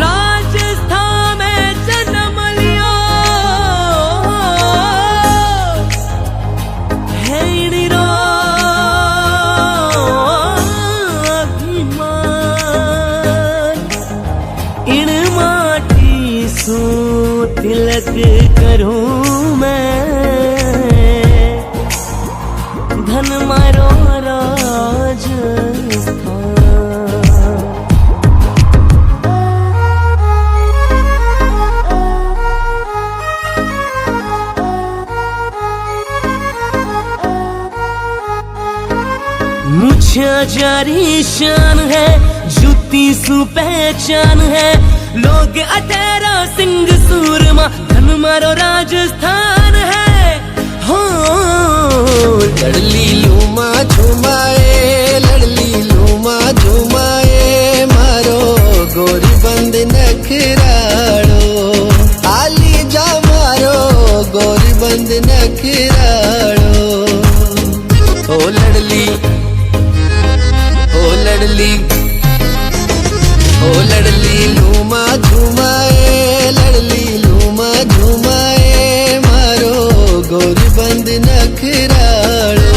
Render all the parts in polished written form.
राजस्थान में जन्म लियो है इणरो अभिमान। इण माटी सो तिलक करूं मैं, धन मारो राजस्थान। मुझे जारी शान है, जुती सु पहचान है, लोग अटेरा सिंह सूरमा, धन मारो राजस्थान है। हो लड़ली लूमा झुमाए, लड़ली लूमा झुमाए, मारो गोरी बंद नखराड़ो, आली जा मारो गोरी बंद नखराड़ो। ओ लड़ली, ओ लड़ली, ओ लड़ली लूमा झुमाए, लड़ली लूमा झुमाए, मारो गोरी बंद नखराड़ो।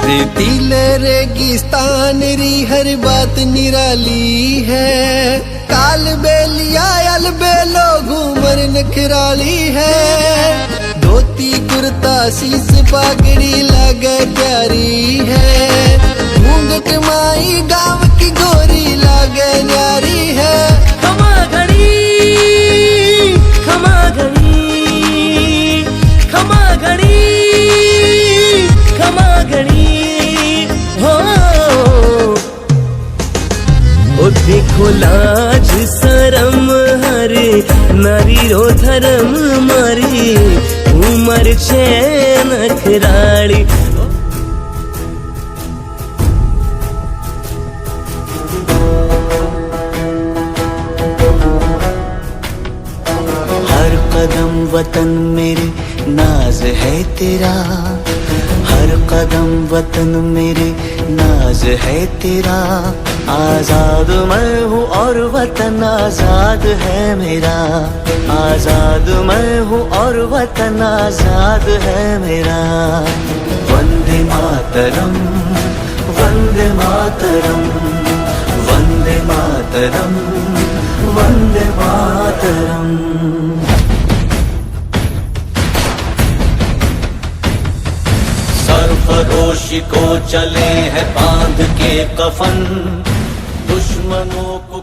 रेतीले रेगिस्तान री हर बात निराली है, काल बेलिया अल बेलो घूमर नखराली है। धोती कुर्ता शीस पागड़ी लगे प्यारी है, घूंघट माई गाँव की गोरी लागे न्यारी है। खमा घड़ी, खमा घड़ी, खमा घड़ी, खमा घड़ी। हो ओ देखो लाज शरम हर नारी रो धर्म मारी, उमर छे नखराड़ी। हर कदम वतन मेरे नाज है तेरा, हर कदम वतन मेरे नाज है तेरा। आजाद मैं हूँ और वतन आजाद है मेरा, आजाद मैं हूँ और वतन आजाद है मेरा। वंदे मातरम, वंदे मातरम, वंदे मातरम, वंदे मातरम। सरफरोशी को चले हैं बांध के कफन, दुश्मनों को